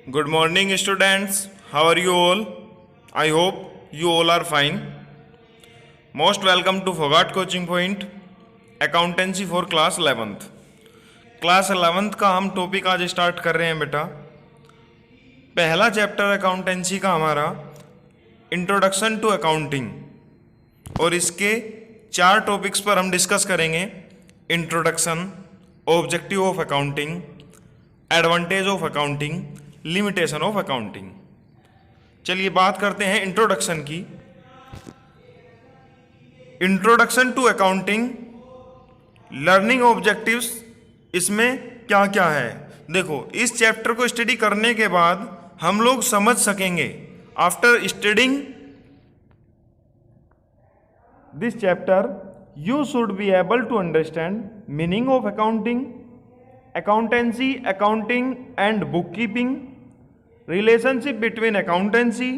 Good morning, students. How are you all? I hope you all are fine. Most welcome to Fogart Coaching Point, Accountancy for Class 11th. Class 11th का हम topic आज start कर रहे हैं बेटा। पहला chapter accountancy का हमारा इंट्रोडक्शन टू अकाउंटिंग, और इसके 4 टॉपिक्स पर हम डिस्कस करेंगे। Introduction, objective of accounting, advantage of accounting, limitation of accounting. चलिए बात करते हैं इंट्रोडक्शन की। Introduction to accounting, learning objectives, इसमें क्या क्या है देखो। इस चैप्टर को स्टडी करने के बाद हम लोग समझ सकेंगे, after studying this chapter you should be able to understand meaning of accounting, accountancy, accounting and bookkeeping, relationship between accountancy,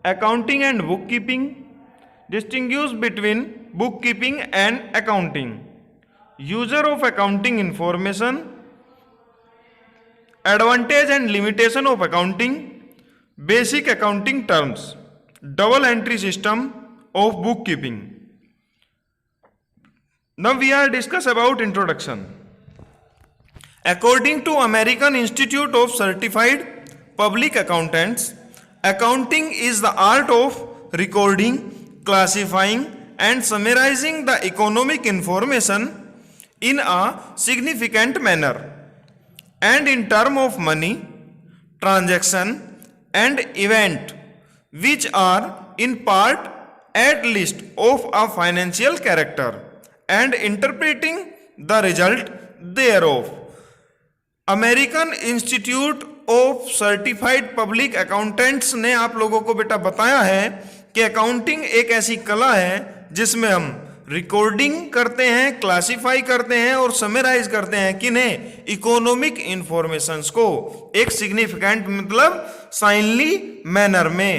accounting and bookkeeping, distinguish between bookkeeping and accounting, user of accounting information, advantage and limitation of accounting, basic accounting terms, double entry system of bookkeeping. Now we are discuss about introduction. According to American Institute of Certified Public Accountants, accounting is the art of recording, classifying and summarizing the economic information in a significant manner and in term of money, transaction and event which are in part at least of a financial character and interpreting the result thereof. American institute of certified public accountants ने आप लोगों को बेटा बताया है कि accounting एक ऐसी कला है जिसमें हम रिकॉर्डिंग करते हैं, क्लासिफाई करते हैं और समराइज करते हैं किन्हें, इकोनॉमिक इंफॉर्मेशंस को एक सिग्निफिकेंट मतलब साइनली मैनर में,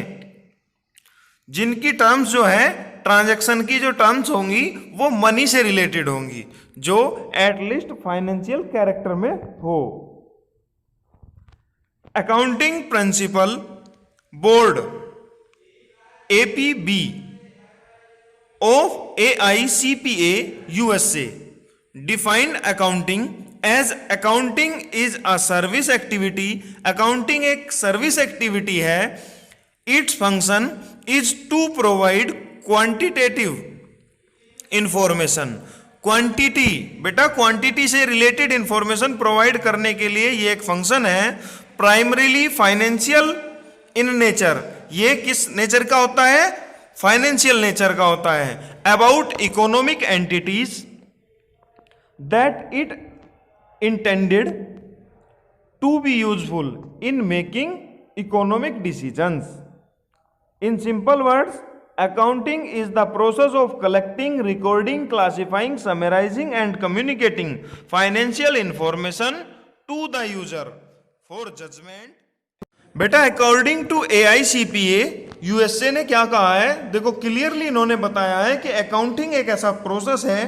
जिनकी टर्म्स जो है ट्रांजैक्शन की जो टर्म्स होंगी वो मनी से रिलेटेड होंगी, जो एटलीस्ट फाइनेंशियल कैरेक्टर में हो। Accounting principle board APB of AICPA USA defined accounting as accounting is a service activity. Accounting एक सर्विस एक्टिविटी है। It's function is to provide quantitative information. Quantity बेटा, quantity से related information provide करने के लिए ये एक फंक्शन है। प्राइमरीली फाइनेंशियल इन नेचर, ये किस नेचर का होता है, फाइनेंशियल नेचर का होता है। About economic entities that it intended to be useful in making economic decisions. In simple words, accounting is the process of collecting, recording, classifying, summarizing and communicating financial information to the user for judgment. बेटा according to AICPA USA ने क्या कहा है देखो, clearly इन्होंने बताया है कि अकाउंटिंग एक ऐसा प्रोसेस है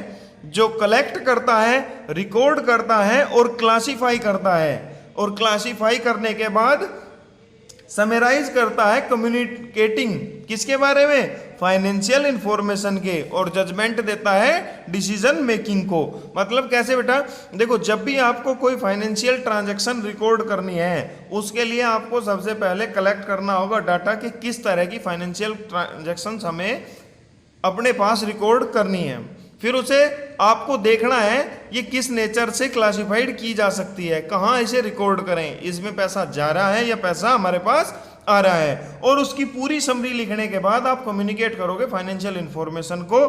जो कलेक्ट करता है, रिकॉर्ड करता है और क्लासिफाई करता है, और क्लासिफाई करने के बाद समराइज करता है, कम्युनिकेटिंग किसके बारे में, फाइनेंशियल इंफॉर्मेशन के, और जजमेंट देता है डिसीजन मेकिंग को। मतलब कैसे बेटा देखो, जब भी आपको कोई फाइनेंशियल ट्रांजैक्शन रिकॉर्ड करनी है उसके लिए आपको सबसे पहले कलेक्ट करना होगा डाटा कि किस तरह की फाइनेंशियल ट्रांजैक्शंस हमें अपने पास रिकॉर्ड करनी है। फिर उसे आपको देखना है ये किस नेचर से क्लासिफाइड की जा सकती है, कहाँ इसे रिकॉर्ड करें, इसमें पैसा जा रहा है या पैसा हमारे पास आ रहा है, और उसकी पूरी समरी लिखने के बाद आप कम्युनिकेट करोगे फाइनेंशियल इंफॉर्मेशन को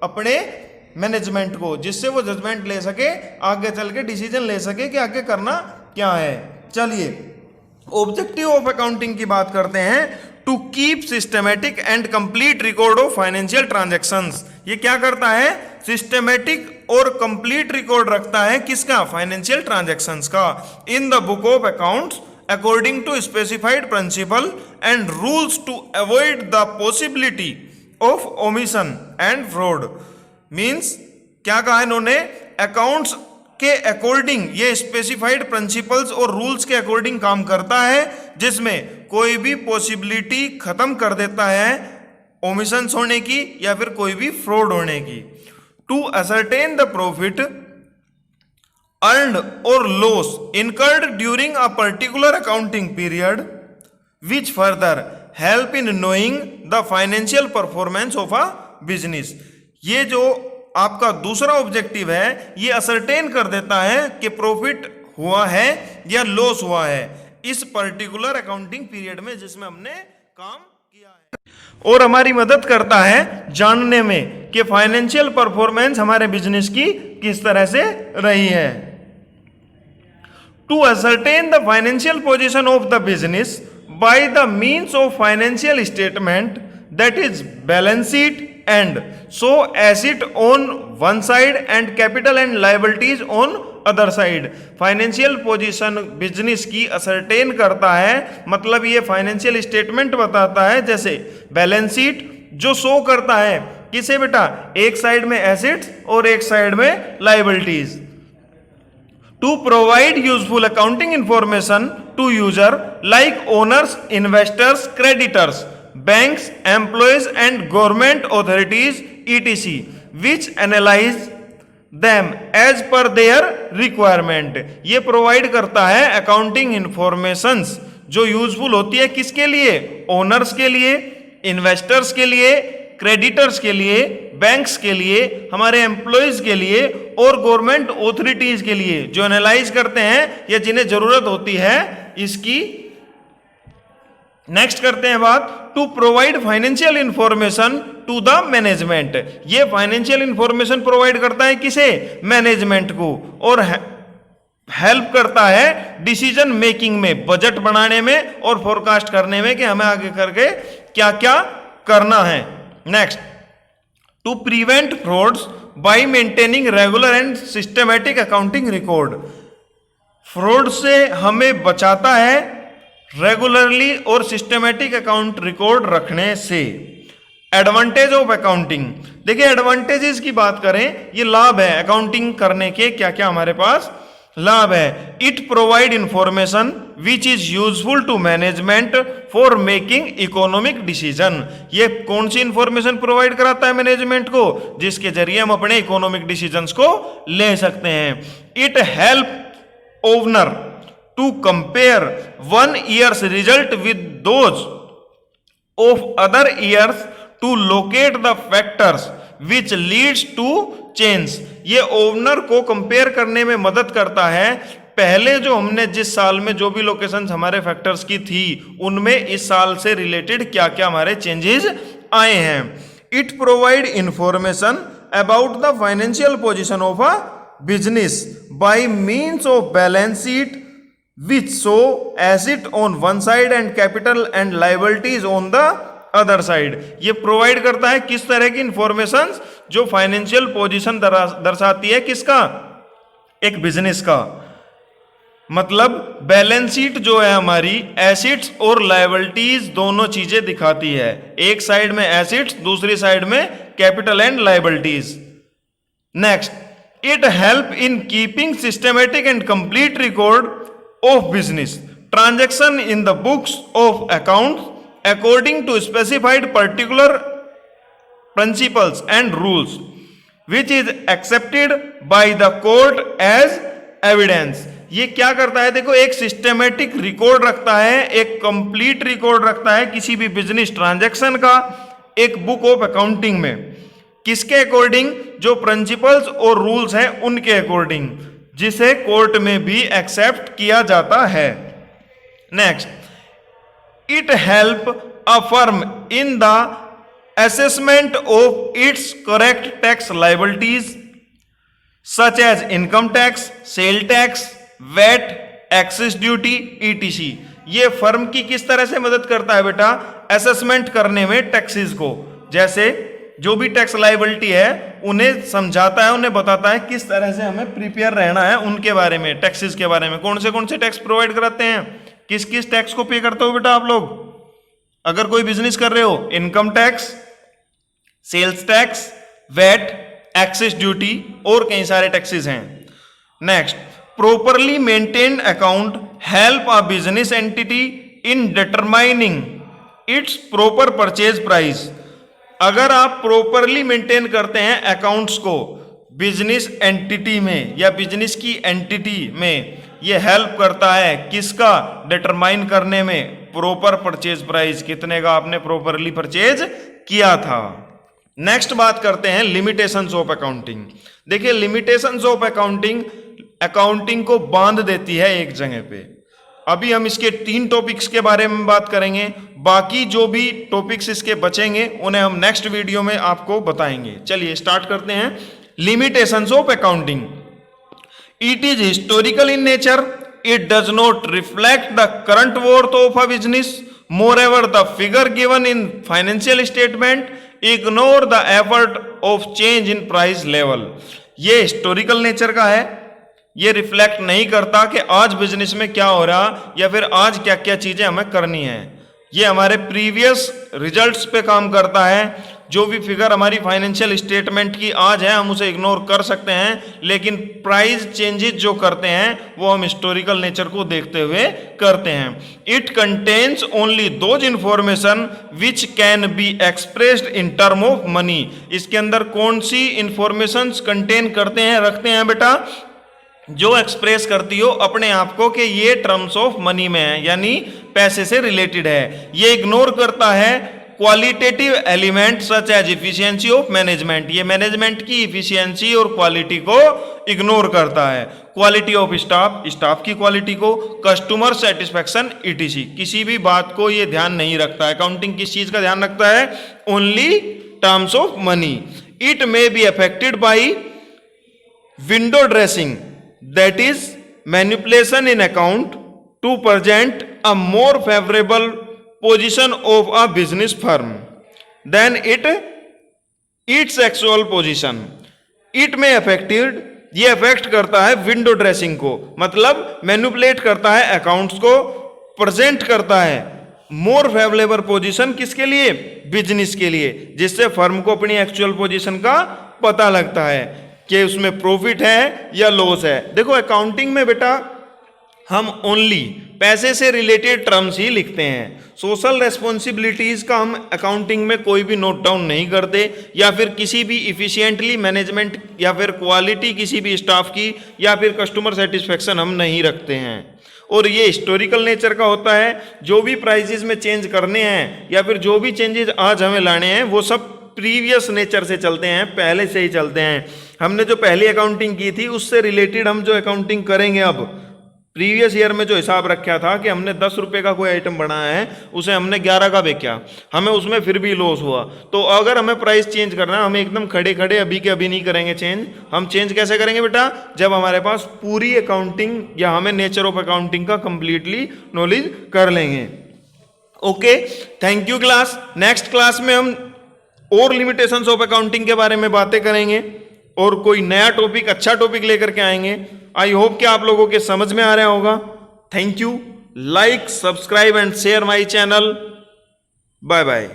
अपने मैनेजमेंट को, जिससे वो जजमेंट ले सके, आगे चल के डिसीजन ले सके कि आगे करना क्या है। चलिए ऑब्जेक्टिव ऑफ अकाउंटिंग की बात करते हैं। To keep systematic and complete record of financial transactions. ये क्या करता है, सिस्टमेटिक और कंप्लीट रिकॉर्ड रखता है किसका, फाइनेंशियल ट्रांजैक्शंस का। In the book of accounts according to specified principle and rules to avoid the possibility of omission and fraud. Means क्या कहा इन्होंने, अकाउंट्स के अकॉर्डिंग ये स्पेसिफाइड प्रिंसिपल्स और रूल्स के अकॉर्डिंग काम करता है जिसमें कोई भी पॉसिबिलिटी खत्म कर देता है ओमिशंस होने की या फिर कोई भी फ्रॉड होने की। To ascertain the profit earned और loss incurred during a particular accounting period which further help in knowing the financial performance of a business. ये जो आपका दूसरा ऑब्जेक्टिव है, ये असरटेन कर देता है कि प्रॉफिट हुआ है या लॉस हुआ है इस पर्टिकुलर अकाउंटिंग पीरियड में जिसमें हमने काम किया है, और हमारी मदद करता है जानने में कि फाइनेंशियल परफॉर्मेंस हमारे बिजनेस की किस तरह से रही है। To ascertain the financial position of the business by the means of financial statement that is balance sheet and so asset on one side and capital and liabilities on other side। Financial position business की ascertain करता है, मतलब ये financial statement बताता है, जैसे balance sheet जो show करता है किसे बेटा, एक साइड में एसेट्स और एक साइड में liabilities. To provide useful accounting information to user like owners, investors, creditors, banks, employees and government authorities etc which analyze them as per their requirement। ये प्रोवाइड करता है अकाउंटिंग इंफॉर्मेशंस जो useful होती है किसके लिए, ओनर्स के लिए, इन्वेस्टर्स के लिए, क्रेडिटर्स के लिए, बैंक्स के लिए, हमारे एम्प्लॉयज के लिए और गवर्नमेंट ऑथोरिटीज के लिए, जो एनालाइज करते हैं या जिन्हें जरूरत होती है इसकी। नेक्स्ट करते हैं बात, to provide financial information to the management. ये फाइनेंशियल इंफॉर्मेशन प्रोवाइड करता है किसे, मैनेजमेंट को, और हेल्प करता है डिसीजन मेकिंग में, बजट बनाने में और फोरकास्ट करने में कि हमें आगे करके क्या क्या करना है। Next, to prevent frauds by maintaining regular and systematic accounting record. Fraud से हमें बचाता है रेगुलरली और सिस्टमैटिक अकाउंट रिकॉर्ड रखने से। एडवांटेज ऑफ अकाउंटिंग, देखिए एडवांटेजेस की बात करें, ये लाभ है अकाउंटिंग करने के, क्या क्या हमारे पास लाभ है। It provide information which is useful to management for making economic decision. ये कौन सी इंफॉर्मेशन प्रोवाइड कराता है मैनेजमेंट को, जिसके जरिए हम अपने इकोनॉमिक डिसीजंस को ले सकते हैं। It help owner to compare one year's result with those of other years to locate the factors which leads to change। ये ओनर को कंपेयर करने में मदद करता है, पहले जो हमने जिस साल में जो भी लोकेशंस हमारे फैक्टर्स की थी उनमें इस साल से रिलेटेड क्या क्या हमारे चेंजेस आए हैं। It provide information about the financial position of a business by means of balance sheet which show asset on one side and capital and liabilities on the other side। ये provide करता है किस तरह की information, जो financial position दर्शाती है किसका, एक बिजनेस का। मतलब बैलेंस शीट जो है हमारी एसेट्स और लायबिलिटीज दोनों चीजें दिखाती है, एक साइड में एसेट्स, दूसरी साइड में capital and liabilities. Next, it help in keeping systematic and complete record of business transaction in the books of accounts according to specified particular principles and rules which is accepted by the court as evidence। ये क्या करता है, देखो एक systematic record रखता है, एक complete record रखता है किसी भी बिजनेस ट्रांजैक्शन का एक बुक ऑफ अकाउंटिंग में, किसके अकॉर्डिंग, जो प्रिंसिपल्स और रूल्स हैं उनके अकॉर्डिंग, जिसे कोर्ट में भी एक्सेप्ट किया जाता है। Next, it help a firm in the assessment of its correct tax liabilities such as income tax, sale tax, VAT, excise duty etc। ये फर्म की किस तरह से मदद करता है बेटा, असेसमेंट करने में टैक्सेस को, जैसे जो भी टैक्स लायबिलिटी है उन्हें समझाता है, उन्हें बताता है किस तरह से हमें प्रिपेयर रहना है उनके बारे में, टैक्सेस के बारे में, कौन से टैक्स प्रोवाइड कराते हैं, किस किस टैक्स को पे करते हो बेटा आप लोग अगर कोई बिजनेस कर रहे हो, income tax, sales tax, VAT, excise duty और कई सारे टैक्सेस हैं। Next, properly maintained account help a business entity in determining its proper purchase price. अगर आप प्रॉपरली मेंटेन करते हैं अकाउंट्स को बिजनेस एंटिटी में या बिजनेस की एंटिटी में, ये हेल्प करता है किसका, डिटरमाइन करने में प्रॉपर परचेज प्राइस, कितने का आपने प्रॉपरली परचेज किया था। नेक्स्ट बात करते हैं लिमिटेशंस ऑफ अकाउंटिंग। देखिए लिमिटेशंस ऑफ अकाउंटिंग अकाउंटिंग को बांध देती है एक जगह पे। अभी हम इसके 3 टॉपिक्स के बारे में बात करेंगे, बाकी जो भी टॉपिक्स इसके बचेंगे उन्हें हम नेक्स्ट वीडियो में आपको बताएंगे। चलिए स्टार्ट करते हैं। Limitations of accounting, it is historical in nature, it does not reflect the current worth of a business, मोreover the figure given in financial statement ignore the effort of change in price level। ये historical nature का है, ये reflect नहीं करता कि आज business में क्या हो रहा या फिर आज क्या क्या चीजें हमें करनी है। ये हमारे प्रीवियस रिजल्ट्स पे काम करता है। जो भी फिगर हमारी फाइनेंशियल स्टेटमेंट की आज है हम उसे इग्नोर कर सकते हैं, लेकिन प्राइस चेंजेस जो करते हैं वो हम हिस्टोरिकल नेचर को देखते हुए करते हैं। It contains only those information which can be expressed in term of money. इसके अंदर कौन सी इंफॉर्मेशन कंटेन करते हैं, रखते हैं बेटा, जो एक्सप्रेस करती हो अपने आप को कि ये टर्म्स ऑफ मनी में है, यानी पैसे से रिलेटेड है। ये इग्नोर करता है qualitative element such as efficiency of management. ये मैनेजमेंट की इफिशियंसी और क्वालिटी को इग्नोर करता है। क्वालिटी ऑफ स्टाफ, स्टाफ की क्वालिटी को, कस्टमर सेटिस्फेक्शन ईटीसी, किसी भी बात को ये ध्यान नहीं रखता है। अकाउंटिंग किस चीज का ध्यान रखता है, only terms of money. It may be affected by window dressing, that is manipulation in account to present a more favorable position of a business firm than its actual position। it may affected, ये affect करता है window dressing को, मतलब manipulate करता है accounts को, present करता है मोर फेवरेबल पोजीशन किसके लिए, बिजनेस के लिए, जिससे फर्म को अपनी एक्चुअल पोजीशन का पता लगता है कि उसमें प्रॉफिट है या लॉस है। देखो अकाउंटिंग में बेटा हम ओनली पैसे से रिलेटेड टर्म्स ही लिखते हैं। सोशल रेस्पॉन्सिबिलिटीज का हम अकाउंटिंग में कोई भी नोट डाउन नहीं करते, या फिर किसी भी इफिशिएंटली मैनेजमेंट या फिर क्वालिटी किसी भी स्टाफ की या फिर कस्टमर सेटिस्फेक्शन हम नहीं रखते हैं। और ये हिस्टोरिकल नेचर का होता है। जो भी प्राइसेस में चेंज करने हैं या फिर जो भी चेंजेस आज हमें लाने हैं वो सब प्रीवियस नेचर से चलते हैं, पहले से ही चलते हैं। हमने जो पहली अकाउंटिंग की थी उससे रिलेटेड हम जो अकाउंटिंग करेंगे, अब प्रीवियस ईयर में जो हिसाब रखा था कि हमने 10 रुपये का कोई आइटम बनाया है, उसे हमने 11 का बेचा, हमें उसमें फिर भी लॉस हुआ। तो अगर हमें प्राइस चेंज करना है, हम एकदम खड़े खड़े अभी के अभी नहीं करेंगे चेंज। हम चेंज कैसे करेंगे बेटा, जब हमारे पास पूरी अकाउंटिंग या हमें नेचर ऑफ अकाउंटिंग का कंप्लीटली नॉलेज कर लेंगे। Okay, thank you class. Next class में हम और लिमिटेशंस ऑफ अकाउंटिंग के बारे में बातें करेंगे और कोई नया टॉपिक, अच्छा टॉपिक लेकर के आएंगे। आई होप कि आप लोगों के समझ में आ रहा होगा। Thank you. Like, subscribe and share my channel. Bye bye.